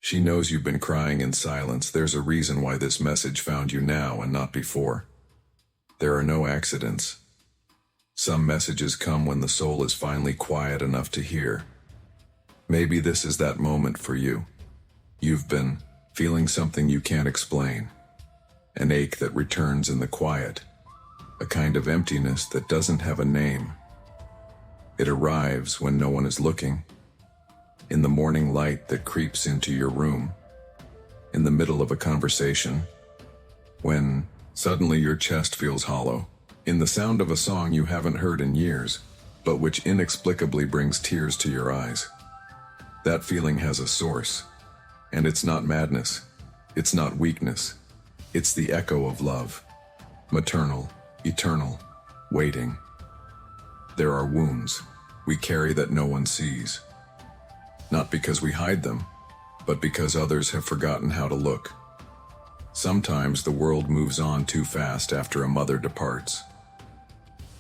She knows you've been crying in silence. There's a reason why this message found you now and not before. There are no accidents. Some messages come when the soul is finally quiet enough to hear. Maybe this is that moment for you. You've been feeling something you can't explain. An ache that returns in the quiet. A kind of emptiness that doesn't have a name. It arrives when no one is looking. In the morning light that creeps into your room. In the middle of a conversation. When suddenly your chest feels hollow. In the sound of a song you haven't heard in years, but which inexplicably brings tears to your eyes. That feeling has a source. And it's not madness. It's not weakness. It's the echo of love. Maternal, eternal, waiting. There are wounds we carry that no one sees. Not because we hide them, but because others have forgotten how to look. Sometimes the world moves on too fast after a mother departs.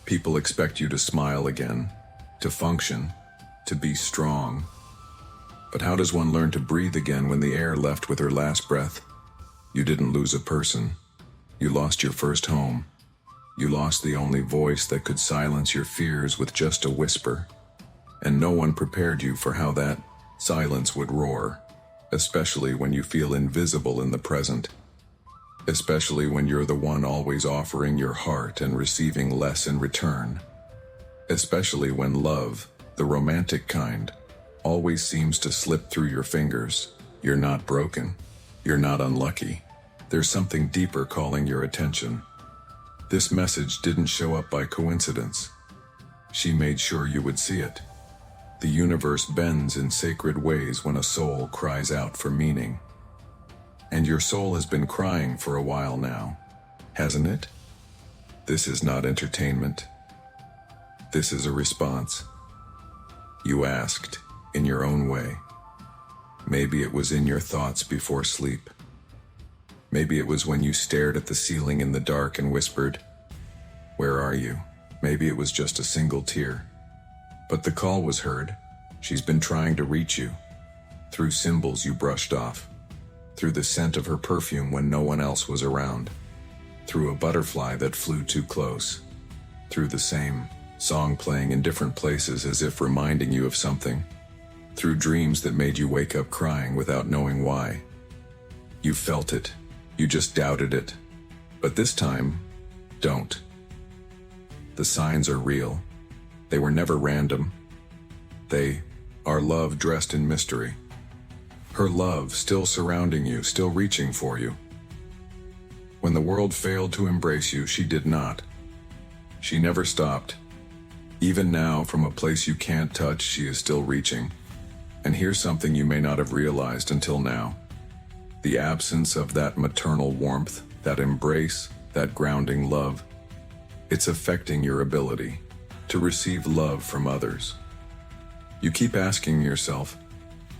People expect you to smile again, to function, to be strong. But how does one learn to breathe again when the air left with her last breath? You didn't lose a person. You lost your first home. You lost the only voice that could silence your fears with just a whisper. And no one prepared you for how that silence would roar, especially when you feel invisible in the present. Especially when you're the one always offering your heart and receiving less in return. Especially when love, the romantic kind, always seems to slip through your fingers. You're not broken. You're not unlucky. There's something deeper calling your attention. This message didn't show up by coincidence. She made sure you would see it. The universe bends in sacred ways when a soul cries out for meaning. And your soul has been crying for a while now, hasn't it? This is not entertainment. This is a response. You asked, in your own way. Maybe it was in your thoughts before sleep. Maybe it was when you stared at the ceiling in the dark and whispered, "Where are you?" Maybe it was just a single tear. But the call was heard. She's been trying to reach you. Through symbols you brushed off. Through the scent of her perfume when no one else was around. Through a butterfly that flew too close. Through the same song playing in different places as if reminding you of something. Through dreams that made you wake up crying without knowing why. You felt it. You just doubted it. But this time, don't. The signs are real. They were never random. They are love dressed in mystery. Her love still surrounding you, still reaching for you. When the world failed to embrace you, she did not. She never stopped. Even now, from a place you can't touch, she is still reaching. And here's something you may not have realized until now. The absence of that maternal warmth, that embrace, that grounding love, it's affecting your ability to receive love from others. You keep asking yourself,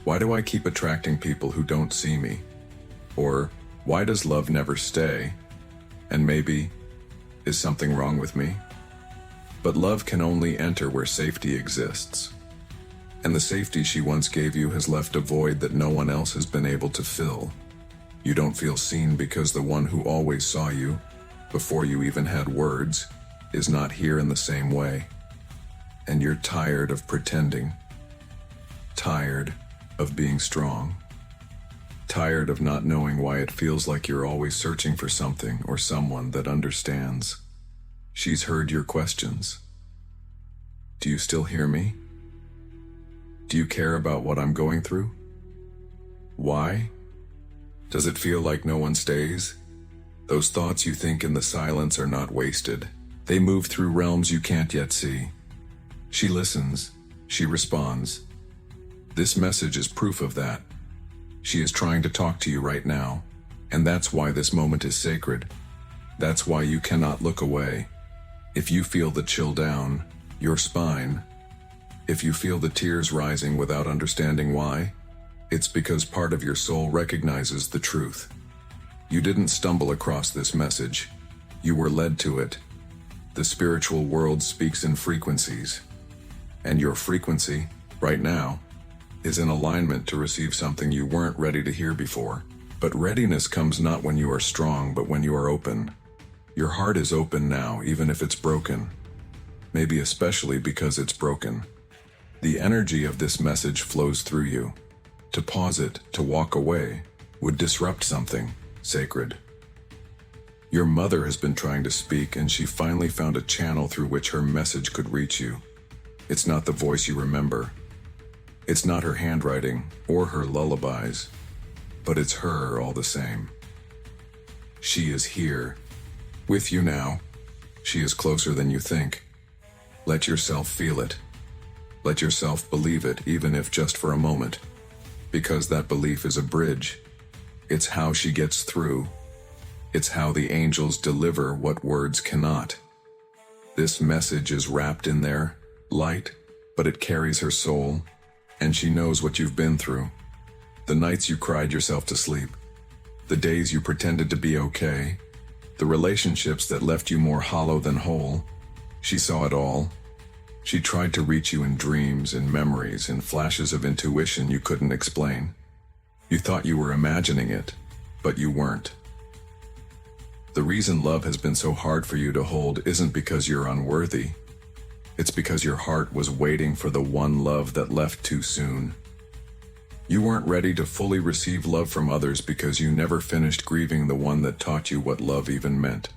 why do I keep attracting people who don't see me? Or, why does love never stay? And maybe, is something wrong with me? But love can only enter where safety exists. And the safety she once gave you has left a void that no one else has been able to fill. You don't feel seen because the one who always saw you, before you even had words, is not here in the same way. And you're tired of pretending. Tired of being strong. Tired of not knowing why it feels like you're always searching for something or someone that understands. She's heard your questions. Do you still hear me? Do you care about what I'm going through? Why? Does it feel like no one stays? Those thoughts you think in the silence are not wasted. They move through realms you can't yet see. She listens. She responds. This message is proof of that. She is trying to talk to you right now, and that's why this moment is sacred. That's why you cannot look away. If you feel the chill down your spine, if you feel the tears rising without understanding why, it's because part of your soul recognizes the truth. You didn't stumble across this message. You were led to it. The spiritual world speaks in frequencies. And your frequency, right now, is in alignment to receive something you weren't ready to hear before. But readiness comes not when you are strong, but when you are open. Your heart is open now, even if it's broken. Maybe especially because it's broken. The energy of this message flows through you. To pause it, to walk away, would disrupt something sacred. Your mother has been trying to speak, and she finally found a channel through which her message could reach you. It's not the voice you remember. It's not her handwriting or her lullabies, but it's her all the same. She is here, with you now. She is closer than you think. Let yourself feel it. Let yourself believe it, even if just for a moment. Because that belief is a bridge. It's how she gets through. It's how the angels deliver what words cannot. This message is wrapped in there, light, but it carries her soul, and she knows what you've been through. The nights you cried yourself to sleep, the days you pretended to be okay, the relationships that left you more hollow than whole. She saw it all. She tried to reach you in dreams, in memories, in flashes of intuition you couldn't explain. You thought you were imagining it, but you weren't. The reason love has been so hard for you to hold isn't because you're unworthy. It's because your heart was waiting for the one love that left too soon. You weren't ready to fully receive love from others because you never finished grieving the one that taught you what love even meant.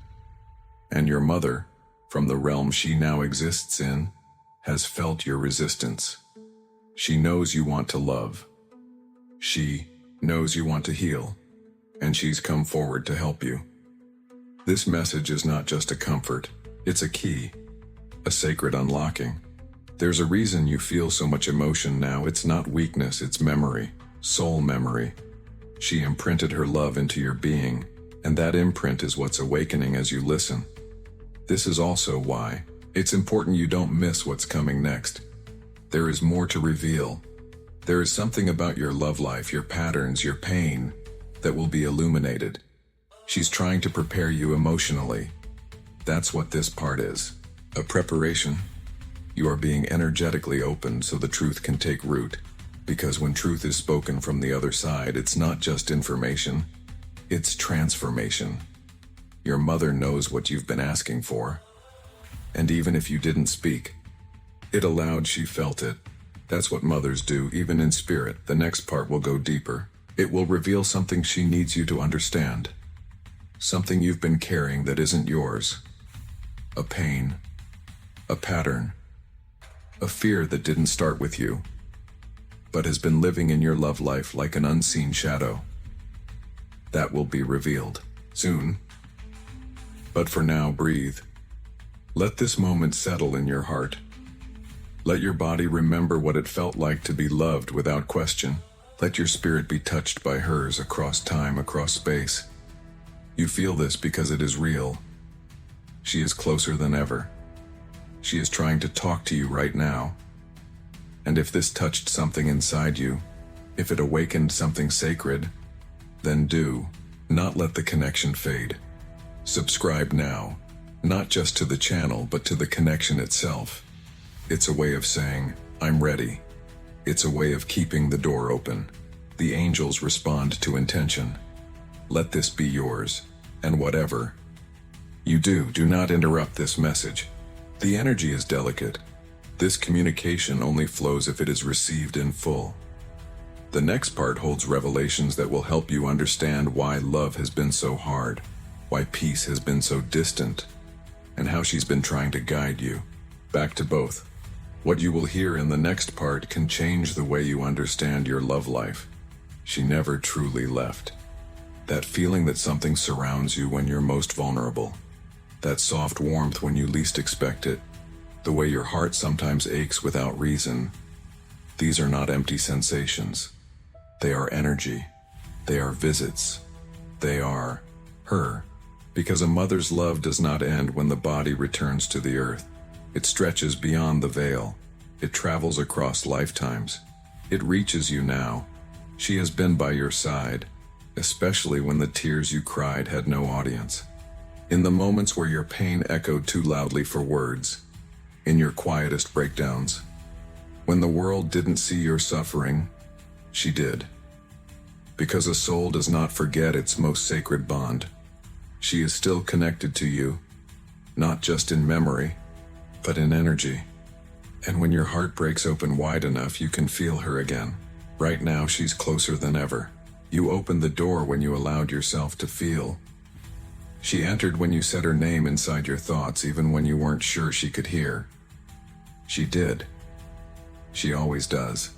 And your mother, from the realm she now exists in, has felt your resistance. She knows you want to love. She knows you want to heal, and she's come forward to help you. This message is not just a comfort, it's a key, a sacred unlocking. There's a reason you feel so much emotion now. It's not weakness, it's memory, soul memory. She imprinted her love into your being, and that imprint is what's awakening as you listen. This is also why it's important you don't miss what's coming next. There is more to reveal. There is something about your love life, your patterns, your pain, that will be illuminated. She's trying to prepare you emotionally. That's what this part is. A preparation. You are being energetically opened so the truth can take root. Because when truth is spoken from the other side, it's not just information, it's transformation. Your mother knows what you've been asking for. And even if you didn't speak, it aloud, she felt it. That's what mothers do, even in spirit. The next part will go deeper. It will reveal something she needs you to understand. Something you've been carrying that isn't yours. A pain, a pattern, a fear that didn't start with you, but has been living in your love life like an unseen shadow. That will be revealed soon. But for now, breathe. Let this moment settle in your heart. Let your body remember what it felt like to be loved without question. Let your spirit be touched by hers across time, across space. You feel this because it is real. She is closer than ever. She is trying to talk to you right now. And if this touched something inside you, if it awakened something sacred, then do not let the connection fade. Subscribe now, not just to the channel, but to the connection itself. It's a way of saying, I'm ready. It's a way of keeping the door open. The angels respond to intention. Let this be yours, and whatever you do not interrupt this message. The energy is delicate. This communication only flows if it is received in full. The next part holds revelations that will help you understand why love has been so hard, why peace has been so distant, and how she's been trying to guide you back to both. What you will hear in the next part can change the way you understand your love life. She never truly left. That feeling that something surrounds you when you're most vulnerable. That soft warmth when you least expect it. The way your heart sometimes aches without reason. These are not empty sensations. They are energy. They are visits. They are her. Because a mother's love does not end when the body returns to the earth. It stretches beyond the veil. It travels across lifetimes. It reaches you now. She has been by your side, especially when the tears you cried had no audience. In the moments where your pain echoed too loudly for words. In your quietest breakdowns. When the world didn't see your suffering, She did. Because a soul does not forget its most sacred bond. She is still connected to you, not just in memory, but in energy. And when your heart breaks open wide enough, you can feel her again. Right now, she's closer than ever. You opened the door when you allowed yourself to feel. She entered when you said her name inside your thoughts, even when you weren't sure she could hear. She did. She always does.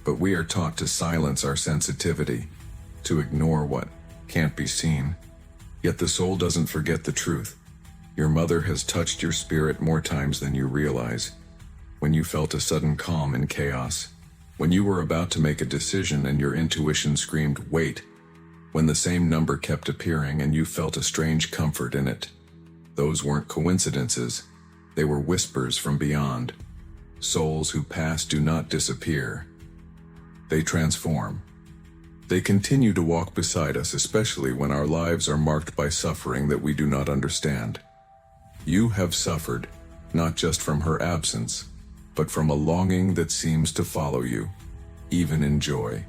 But we are taught to silence our sensitivity, to ignore what can't be seen. Yet the soul doesn't forget the truth. Your mother has touched your spirit more times than you realize. When you felt a sudden calm in chaos. When you were about to make a decision and your intuition screamed, "Wait." When the same number kept appearing and you felt a strange comfort in it. Those weren't coincidences. They were whispers from beyond. Souls who pass do not disappear. They transform. They continue to walk beside us, especially when our lives are marked by suffering that we do not understand. You have suffered, not just from her absence, but from a longing that seems to follow you, even in joy.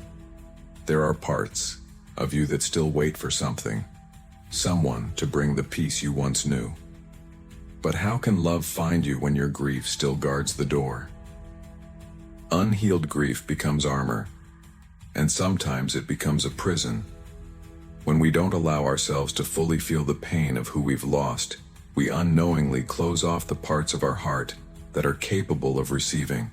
There are parts of you that still wait for something, someone to bring the peace you once knew. But how can love find you when your grief still guards the door? Unhealed grief becomes armor, and sometimes it becomes a prison. When we don't allow ourselves to fully feel the pain of who we've lost, we unknowingly close off the parts of our heart that are capable of receiving.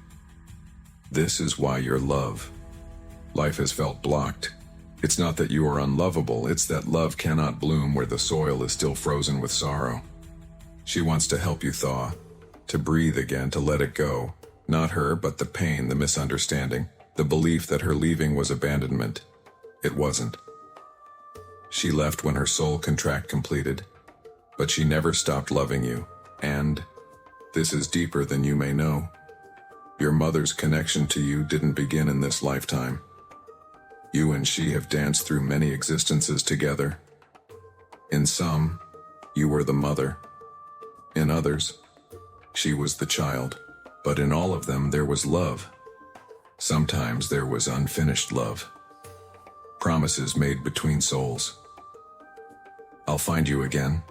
This is why your life has felt blocked. It's not that you are unlovable, it's that love cannot bloom where the soil is still frozen with sorrow. She wants to help you thaw, to breathe again, to let it go. Not her, but the pain, the misunderstanding, the belief that her leaving was abandonment. It wasn't. She left when her soul contract completed, but she never stopped loving you. And this is deeper than you may know. Your mother's connection to you didn't begin in this lifetime. You and she have danced through many existences together. In some, you were the mother. In others, she was the child. But in all of them, there was love. Sometimes there was unfinished love. Promises made between souls. I'll find you again.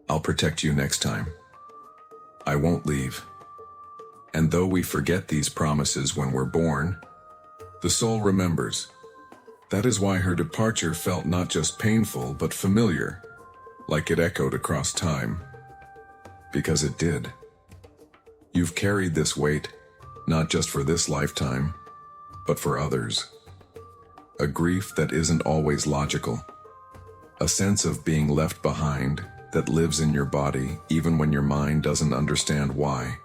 I'll protect you next time. I won't leave. And though we forget these promises when we're born, the soul remembers. That is why her departure felt not just painful, but familiar, like it echoed across time. Because it did. You've carried this weight, not just for this lifetime, but for others. A grief that isn't always logical. A sense of being left behind that lives in your body even when your mind doesn't understand why.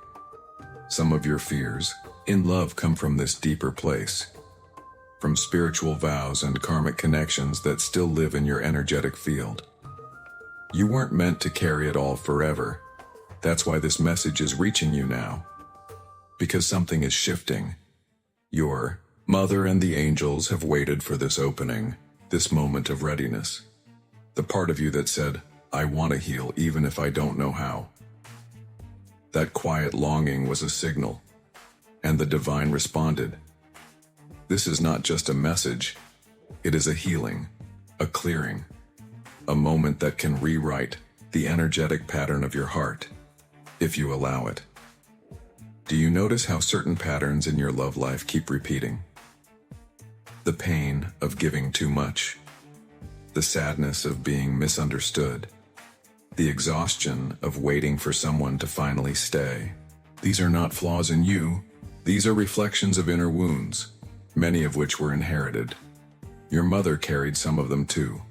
Some of your fears in love come from this deeper place. From spiritual vows and karmic connections that still live in your energetic field. You weren't meant to carry it all forever. That's why this message is reaching you now. Because something is shifting. Your mother and the angels have waited for this opening, this moment of readiness. The part of you that said, "I want to heal even if I don't know how." That quiet longing was a signal, and the divine responded. This is not just a message, it is a healing, a clearing, a moment that can rewrite the energetic pattern of your heart, if you allow it. Do you notice how certain patterns in your love life keep repeating? The pain of giving too much, the sadness of being misunderstood, the exhaustion of waiting for someone to finally stay. These are not flaws in you, these are reflections of inner wounds, many of which were inherited. Your mother carried some of them too.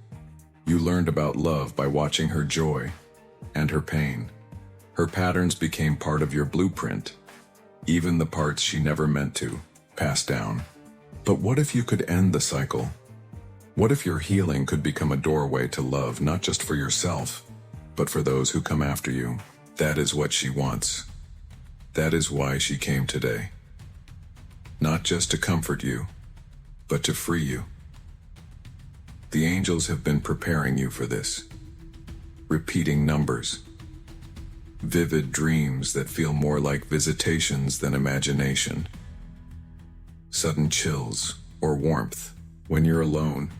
You learned about love by watching her joy and her pain. Her patterns became part of your blueprint, even the parts she never meant to pass down. But what if you could end the cycle? What if your healing could become a doorway to love, not just for yourself, but for those who come after you? That is what she wants. That is why she came today. Not just to comfort you, but to free you. The angels have been preparing you for this. Repeating numbers. Vivid dreams that feel more like visitations than imagination. sudden chills, or warmth when you're alone,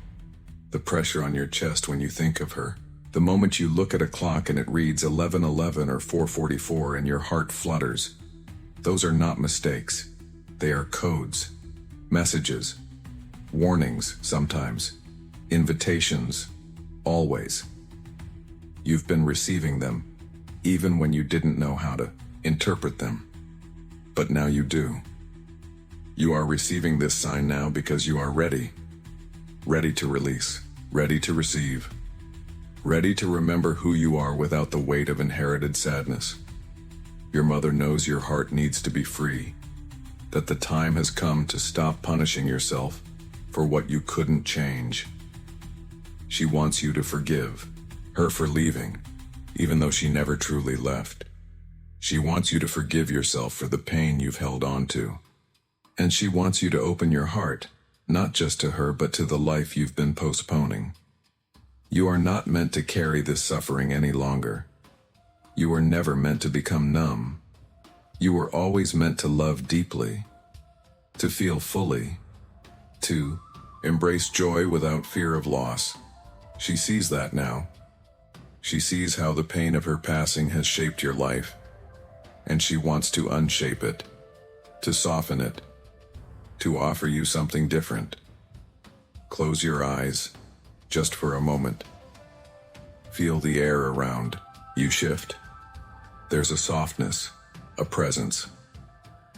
the pressure on your chest when you think of her, the moment you look at a clock and it reads 11:11 or 4:44 and your heart flutters. Those are not mistakes. They are codes, messages, warnings sometimes, invitations, always. You've been receiving them, even when you didn't know how to interpret them. But now you do. You are receiving this sign now because you are ready. Ready to release, ready to receive, ready to remember who you are without the weight of inherited sadness. Your mother knows your heart needs to be free, that the time has come to stop punishing yourself for what you couldn't change. She wants you to forgive her for leaving, even though she never truly left. She wants you to forgive yourself for the pain you've held on to. And she wants you to open your heart, not just to her, but to the life you've been postponing. You are not meant to carry this suffering any longer. You were never meant to become numb. You were always meant to love deeply, to feel fully, to embrace joy without fear of loss. She sees that now. She sees how the pain of her passing has shaped your life, and she wants to unshape it, to soften it, to offer you something different. Close your eyes, just for a moment. Feel the air around you shift. There's a softness, a presence,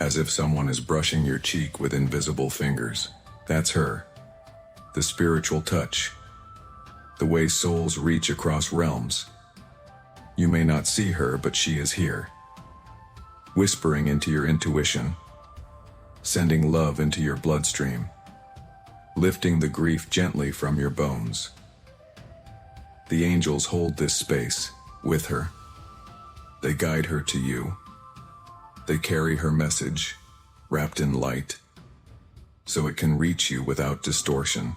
as if someone is brushing your cheek with invisible fingers. That's her. The spiritual touch. The way souls reach across realms. You may not see her, but she is here. Whispering into your intuition. Sending love into your bloodstream. Lifting the grief gently from your bones. The angels hold this space with her. They guide her to you. They carry her message, wrapped in light, so it can reach you without distortion.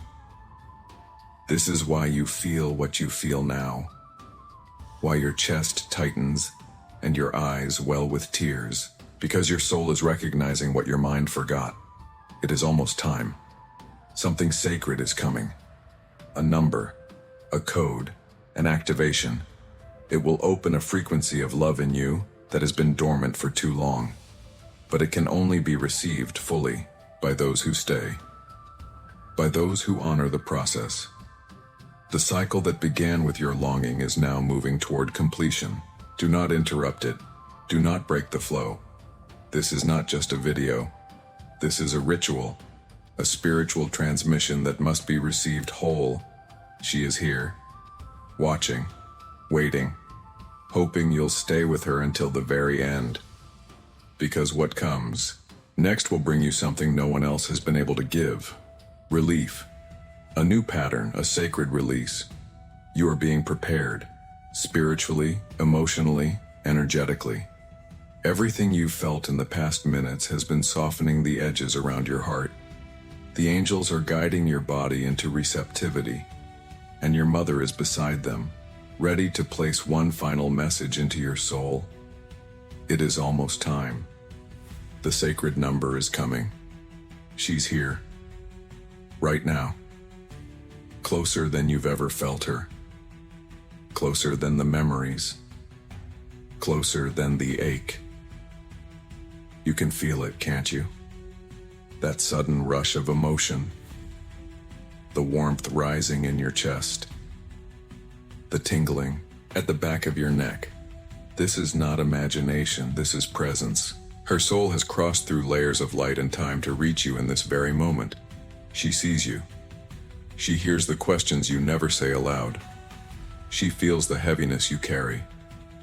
This is why you feel what you feel now, why your chest tightens and your eyes well with tears, because your soul is recognizing what your mind forgot. It is almost time. Something sacred is coming. A number, a code, an activation. It will open a frequency of love in you that has been dormant for too long, but it can only be received fully by those who stay, by those who honor the process. The cycle that began with your longing is now moving toward completion. Do not interrupt it. Do not break the flow. This is not just a video. This is a ritual, a spiritual transmission that must be received whole. She is here, watching, waiting, hoping you'll stay with her until the very end. Because what comes next will bring you something no one else has been able to give. Relief. A new pattern, a sacred release. You are being prepared, spiritually, emotionally, energetically. Everything you've felt in the past minutes has been softening the edges around your heart. The angels are guiding your body into receptivity, and your mother is beside them, ready to place one final message into your soul. It is almost time. The sacred number is coming. She's here. Right now. Closer than you've ever felt her. Closer than the memories. Closer than the ache. You can feel it, can't you? That sudden rush of emotion. The warmth rising in your chest. The tingling at the back of your neck. This is not imagination, this is presence. Her soul has crossed through layers of light and time to reach you in this very moment. She sees you. She hears the questions you never say aloud. She feels the heaviness you carry.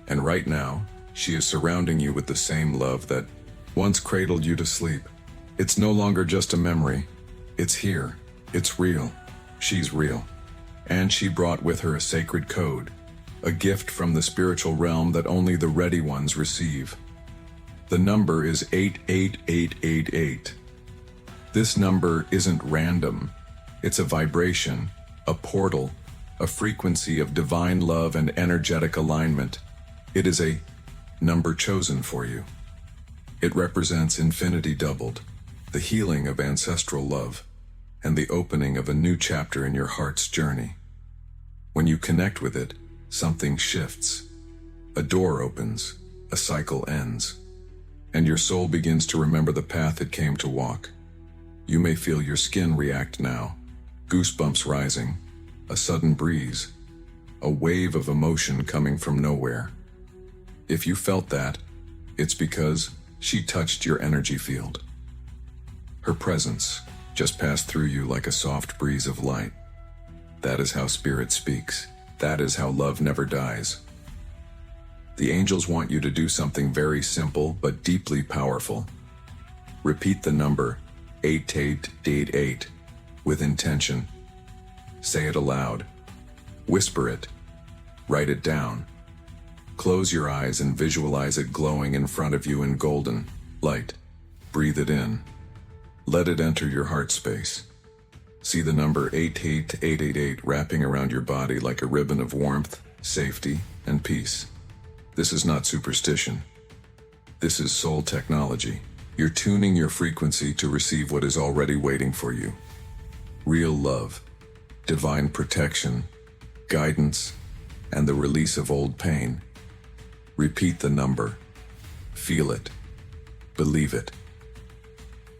And right now, she is surrounding you with the same love that once cradled you to sleep. It's no longer just a memory. It's here. It's real. She's real. And she brought with her a sacred code, a gift from the spiritual realm that only the ready ones receive. The number is 88888. This number isn't random. It's a vibration, a portal, a frequency of divine love and energetic alignment. It is a number chosen for you. It represents infinity doubled, the healing of ancestral love, and the opening of a new chapter in your heart's journey. When you connect with it, something shifts. A door opens, a cycle ends, and your soul begins to remember the path it came to walk. You may feel your skin react now, goosebumps rising, a sudden breeze, a wave of emotion coming from nowhere. If you felt that, it's because she touched your energy field. Her presence just passed through you like a soft breeze of light. That is how Spirit speaks. That is how love never dies. The angels want you to do something very simple but deeply powerful. Repeat the number 8888 with intention. Say it aloud. Whisper it. Write it down. Close your eyes and visualize it glowing in front of you in golden light. Breathe it in. Let it enter your heart space. See the number 88888 wrapping around your body like a ribbon of warmth, safety, and peace. This is not superstition. This is soul technology. You're tuning your frequency to receive what is already waiting for you. Real love, divine protection, guidance, and the release of old pain. Repeat the number. Feel it. Believe it.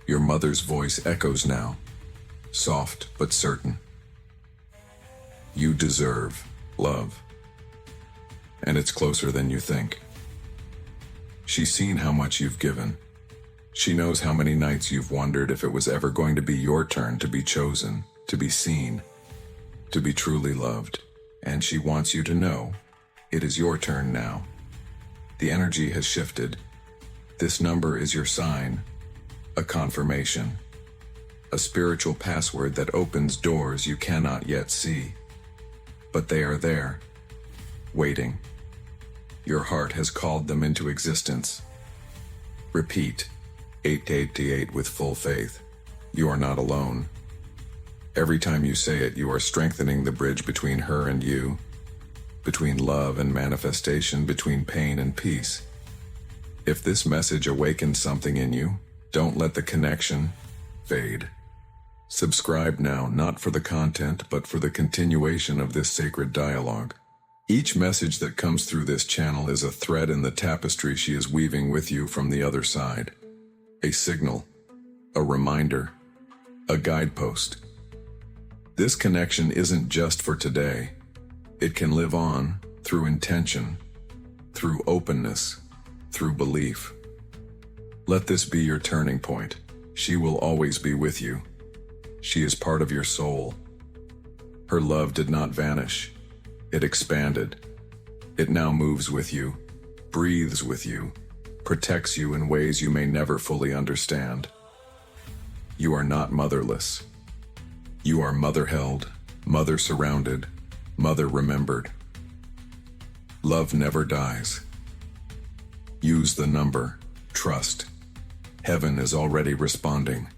Your mother's voice echoes now, soft but certain. You deserve love. And it's closer than you think. She's seen how much you've given. She knows how many nights you've wondered if it was ever going to be your turn to be chosen, to be seen, to be truly loved. And she wants you to know, it is your turn now. The energy has shifted. This number is your sign, a confirmation, a spiritual password that opens doors you cannot yet see. But they are there, waiting. Your heart has called them into existence. Repeat 888 with full faith. You are not alone. Every time you say it, you are strengthening the bridge between her and you, between love and manifestation, between pain and peace. If this message awakens something in you, don't let the connection fade. Subscribe now, not for the content, but for the continuation of this sacred dialogue. Each message that comes through this channel is a thread in the tapestry she is weaving with you from the other side. A signal, a reminder, a guidepost. This connection isn't just for today. It can live on through intention, through openness, through belief. Let this be your turning point. She will always be with you. She is part of your soul. Her love did not vanish. It expanded. It now moves with you, breathes with you, protects you in ways you may never fully understand. You are not motherless. You are mother-held, mother-surrounded, mother-remembered. Love never dies. Use the number. Trust. Heaven is already responding.